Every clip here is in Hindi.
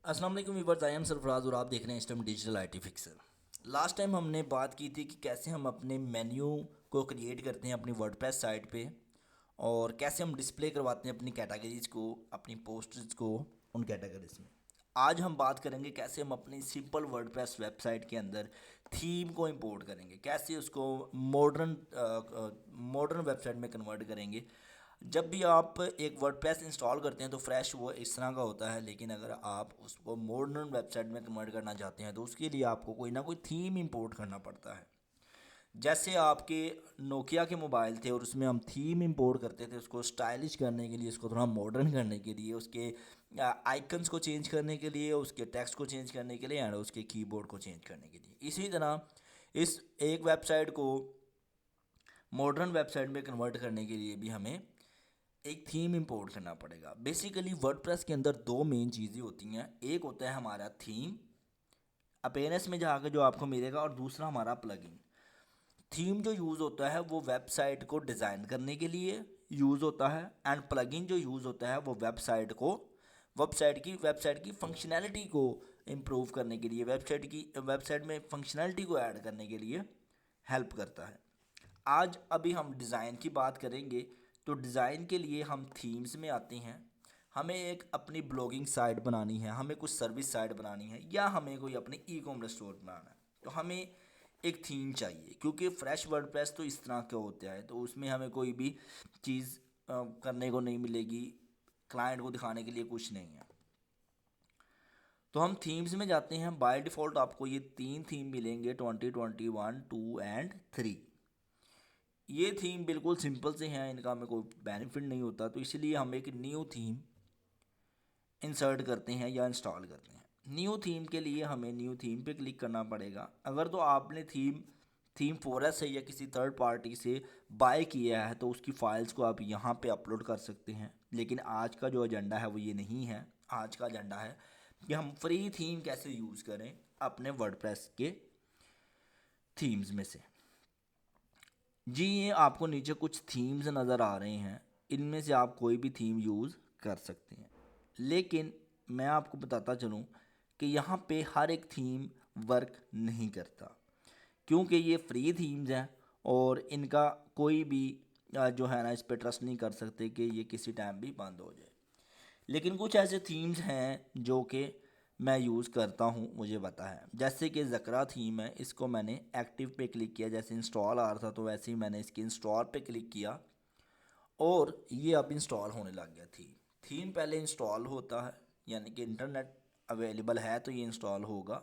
अस्सलाम वालेकुम व्यूअर्स, आई एम सरफराज और आप देख रहे हैं इस time digital IT fixer. Last time हमने बात की थी कि कैसे हम अपने मेन्यू को क्रिएट करते हैं अपनी वर्डप्रेस साइट पे और कैसे हम डिस्प्ले करवाते हैं अपनी कैटेगरीज को, अपनी पोस्ट्स को उन कैटेगरीज में। आज हम बात करेंगे कैसे हम अपनी सिंपल वर्डप्रेस वेबसाइट के अंदर थीम को इंपोर्ट करेंगे, कैसे उसको मॉडर्न वेबसाइट में कन्वर्ट करेंगे। जब भी आप एक वर्डप्रेस इंस्टॉल करते हैं तो फ्रेश वो इस तरह का होता है, लेकिन अगर आप उसको मॉडर्न वेबसाइट में कन्वर्ट करना चाहते हैं तो उसके लिए आपको कोई ना कोई थीम इंपोर्ट करना पड़ता है। जैसे आपके नोकिया के मोबाइल थे और उसमें हम थीम इंपोर्ट करते थे उसको स्टाइलिश करने के लिए, उसको थोड़ा मॉडर्न करने के लिए, उसके आइकन्स को चेंज करने के लिए, उसके टेक्स्ट को चेंज करने के लिए एंड उसके कीबोर्ड को चेंज करने के लिए। इसी तरह इस एक वेबसाइट को मॉडर्न वेबसाइट में कन्वर्ट करने के लिए भी हमें एक थीम इंपोर्ट करना पड़ेगा। बेसिकली वर्डप्रेस के अंदर दो मेन चीज़ें होती हैं, एक होता है हमारा थीम अपेयरेंस में जाकर जो आपको मिलेगा, और दूसरा हमारा प्लगइन। थीम जो यूज़ होता है वो वेबसाइट को डिज़ाइन करने के लिए यूज़ होता है एंड प्लगइन जो यूज़ होता है वो वेबसाइट की फंक्शनैलिटी को इम्प्रूव करने के लिए, वेबसाइट में फंक्शनैलिटी को ऐड करने के लिए हेल्प करता है। आज अभी हम डिज़ाइन की बात करेंगे, तो डिज़ाइन के लिए हम थीम्स में आते हैं। हमें एक अपनी ब्लॉगिंग साइट बनानी है, हमें कुछ सर्विस साइट बनानी है, या हमें कोई अपनी ई कॉमर्स स्टोर बनाना है, तो हमें एक थीम चाहिए। क्योंकि फ्रेश वर्डप्रेस तो इस तरह का होता है, तो उसमें हमें कोई भी चीज़ करने को नहीं मिलेगी, क्लाइंट को दिखाने के लिए कुछ नहीं है। तो हम थीम्स में जाते हैं। बाय डिफ़ॉल्ट आपको ये तीन थीम मिलेंगे, 2021, 2 एंड 3। ये थीम बिल्कुल सिंपल से हैं, इनका हमें कोई बेनिफिट नहीं होता, तो इसलिए हम एक न्यू थीम इंसर्ट करते हैं या इंस्टॉल करते हैं। न्यू थीम के लिए हमें न्यू थीम पे क्लिक करना पड़ेगा। अगर तो आपने थीम फोरस से या किसी थर्ड पार्टी से बाय किया है तो उसकी फ़ाइल्स को आप यहाँ पे अपलोड कर सकते हैं, लेकिन आज का जो एजेंडा है वो ये नहीं है। आज का एजेंडा है कि हम फ्री थीम कैसे यूज़ करें अपने वर्डप्रेस के थीम्स में से। जी, ये आपको नीचे कुछ थीम्स नज़र आ रहे हैं, इनमें से आप कोई भी थीम यूज़ कर सकते हैं। लेकिन मैं आपको बताता चलूँ कि यहाँ पे हर एक थीम वर्क नहीं करता, क्योंकि ये फ्री थीम्स हैं और इनका कोई भी जो है ना, इस पे ट्रस्ट नहीं कर सकते कि ये किसी टाइम भी बंद हो जाए। लेकिन कुछ ऐसे थीम्स हैं जो कि मैं यूज़ करता हूँ, मुझे पता है। जैसे कि ज़करा थीम है, इसको मैंने एक्टिव पे क्लिक किया, जैसे इंस्टॉल आ रहा था तो वैसे ही मैंने इसके इंस्टॉल पे क्लिक किया और ये अब इंस्टॉल होने लग गया। थीम पहले इंस्टॉल होता है, यानी कि इंटरनेट अवेलेबल है तो ये इंस्टॉल होगा।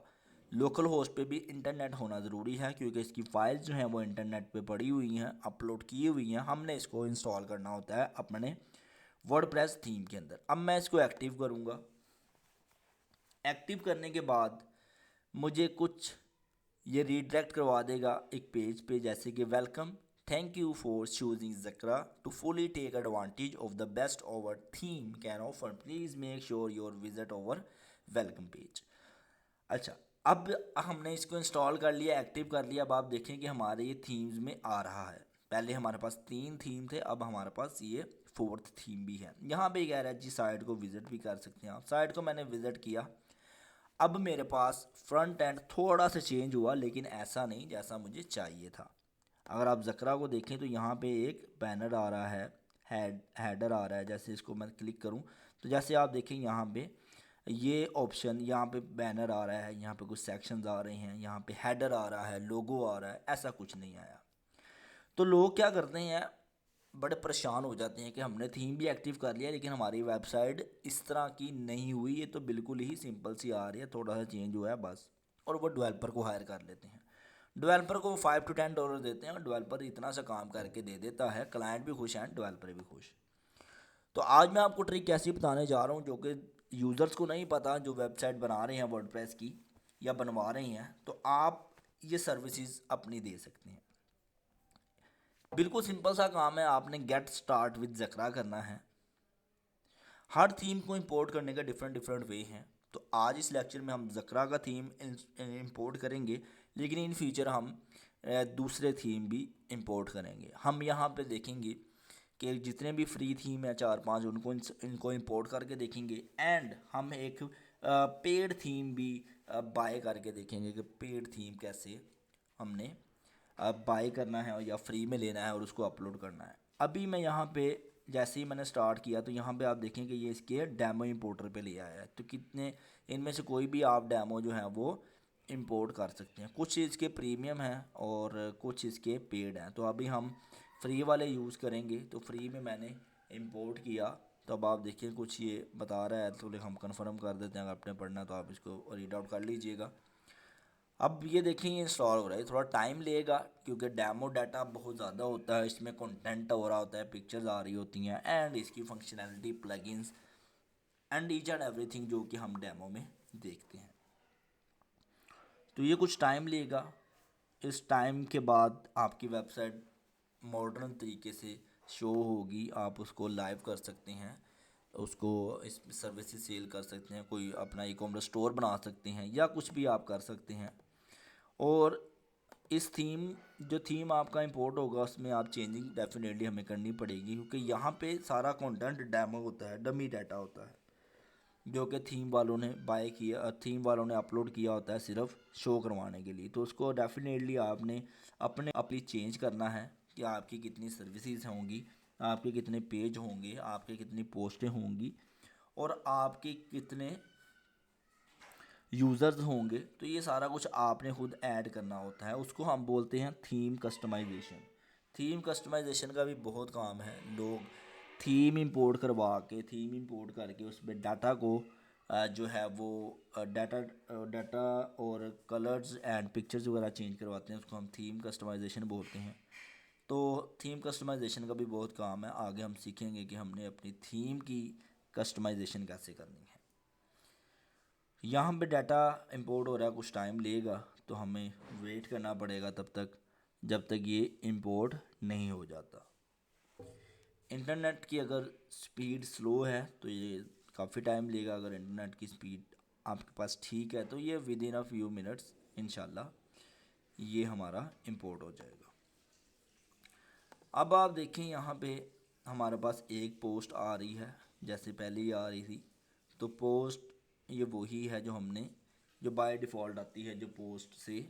लोकल होस्ट पे भी इंटरनेट होना ज़रूरी है, क्योंकि इसकी फ़ाइल्स जो हैं वो इंटरनेट पे पड़ी हुई हैं, अपलोड की हुई हैं। हमने इसको इंस्टॉल करना होता है अपने वर्डप्रेस थीम के अंदर। अब मैं इसको एक्टिव करूँगा। एक्टिव करने के बाद मुझे कुछ ये रीडायरेक्ट करवा देगा एक पेज पे, जैसे कि welcome, thank you for choosing Zakra to fully take advantage of the best our theme can offer, please make sure your visit our welcome page. अच्छा, अब हमने इसको इंस्टॉल कर लिया, एक्टिव कर लिया। अब आप देखें कि हमारे ये थीम्स में आ रहा है। पहले हमारे पास तीन थीम थे, अब हमारे पास ये फोर्थ थीम भी है। यहाँ पे कह रहा है जी साइट को विज़िट भी कर सकते हैं आप। साइट को मैंने विज़िट किया। अब मेरे पास फ्रंट एंड थोड़ा सा चेंज हुआ, लेकिन ऐसा नहीं जैसा मुझे चाहिए था। अगर आप ज़करा को देखें तो यहाँ पे एक बैनर आ रहा है, हेडर आ रहा है। जैसे इसको मैं क्लिक करूँ तो जैसे आप देखें यहाँ पे ये ऑप्शन, यहाँ पे बैनर आ रहा है, यहाँ पे कुछ सेक्शंस आ रहे हैं, यहाँ पे हेडर आ रहा है, लोगो आ रहा है, ऐसा कुछ नहीं आया। तो लोग क्या करते हैं, बड़े परेशान हो जाते हैं कि हमने थीम भी एक्टिव कर लिया लेकिन हमारी वेबसाइट इस तरह की नहीं हुई, ये तो बिल्कुल ही सिंपल सी आ रही है, थोड़ा सा चेंज हुआ है बस। और वो डेवलपर को हायर कर लेते हैं। डेवलपर को $5 to $10 देते हैं और डेवलपर इतना सा काम करके दे देता है, क्लाइंट भी खुश हैं, डेवलपर भी खुश। तो आज मैं आपको ट्रिक कैसी बताने जा रहा हूँ जो कि यूज़र्स को नहीं पता, जो वेबसाइट बना रहे हैं वर्डप्रेस की या बनवा रहे हैं, तो आप ये सर्विसेज अपनी दे सकते हैं। बिल्कुल सिंपल सा काम है, आपने गेट स्टार्ट विद ज़करा करना है। हर थीम को इंपोर्ट करने का डिफरेंट डिफरेंट वे हैं, तो आज इस लेक्चर में हम ज़करा का थीम इंपोर्ट करेंगे, लेकिन इन फ्यूचर हम दूसरे थीम भी इंपोर्ट करेंगे। हम यहाँ पे देखेंगे कि जितने भी फ्री थीम है चार पांच, उनको इनको इंपोर्ट करके देखेंगे एंड हम एक पेड थीम भी बाय करके देखेंगे कि पेड थीम कैसे हमने बाय करना है या फ्री में लेना है और उसको अपलोड करना है। अभी मैं यहाँ पे जैसे ही मैंने स्टार्ट किया तो यहाँ पे आप देखेंगे ये इसके डैमो इंपोर्टर पे ले आया है। तो कितने इनमें से कोई भी आप डैमो जो है वो इंपोर्ट कर सकते हैं। कुछ इसके प्रीमियम हैं और कुछ इसके पेड हैं। तो अभी हम फ्री वाले यूज़ करेंगे। तो फ्री में मैंने इंपोर्ट किया, तो अब आप देखिए कुछ ये बता रहा है, तो हम कंफर्म कर देते हैं। अगर आपने पढ़ना है तो आप इसको रीड आउट कर लीजिएगा। अब ये देखें ये इंस्टॉल हो रहा है, थोड़ा टाइम लेगा क्योंकि डेमो डाटा बहुत ज़्यादा होता है, इसमें कंटेंट हो रहा होता है, पिक्चर्स आ रही होती हैं एंड इसकी functionality, plugins and each and everything जो कि हम डेमो में देखते हैं। तो ये कुछ टाइम लेगा। इस टाइम के बाद आपकी वेबसाइट मॉडर्न तरीके से शो होगी। आप उसको लाइव कर सकते हैं, उसको इस सर्विसेज सेल कर सकते हैं, कोई अपना ई कॉमर्स स्टोर बना सकते हैं या कुछ भी आप कर सकते हैं। और इस थीम जो थीम आपका इंपोर्ट होगा उसमें आप चेंजिंग डेफिनेटली हमें करनी पड़ेगी, क्योंकि यहाँ पे सारा कंटेंट डेमो होता है, डमी डाटा होता है जो कि थीम वालों ने बाय किया, थीम वालों ने अपलोड किया होता है सिर्फ शो करवाने के लिए। तो उसको डेफिनेटली आपने अपनी चेंज करना है कि आपकी कितनी सर्विसेज होंगी, आपके कितने पेज होंगे, आपके कितनी पोस्टें होंगी और आपके कितने यूज़र्स होंगे। तो ये सारा कुछ आपने खुद ऐड करना होता है। उसको हम बोलते हैं थीम कस्टमाइजेशन। थीम कस्टमाइजेशन का भी बहुत काम है। लोग थीम इंपोर्ट करवा के, थीम इंपोर्ट करके उसमें डाटा को जो है वो डाटा और कलर्स एंड पिक्चर्स वगैरह चेंज करवाते हैं। उसको हम थीम कस्टमाइजेशन बोलते हैं। तो थीम कस्टमाइजेशन का भी बहुत काम है। आगे हम सीखेंगे कि हमने अपनी थीम की कस्टमाइजेशन कैसे करनी है। यहाँ पे डाटा इंपोर्ट हो रहा है, कुछ टाइम लेगा, तो हमें वेट करना पड़ेगा तब तक जब तक ये इंपोर्ट नहीं हो जाता। इंटरनेट की अगर स्पीड स्लो है तो ये काफ़ी टाइम लेगा। अगर इंटरनेट की स्पीड आपके पास ठीक है तो ये with in a few minutes इंशाल्लाह ये हमारा इंपोर्ट हो जाएगा। अब आप देखें यहाँ पे हमारे पास एक पोस्ट आ रही है जैसे पहले ही आ रही थी। तो पोस्ट ये वही है जो हमने जो बाय डिफ़ॉल्ट आती है, जो पोस्ट से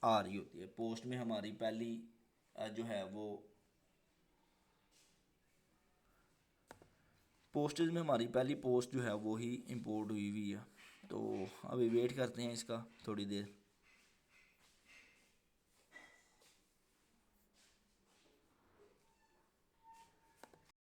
आ रही होती है। पोस्ट में हमारी पहली जो है वो पोस्टेज में हमारी पहली पोस्ट जो है वो ही इंपोर्ट हुई हुई है। तो अभी वेट करते हैं इसका थोड़ी देर।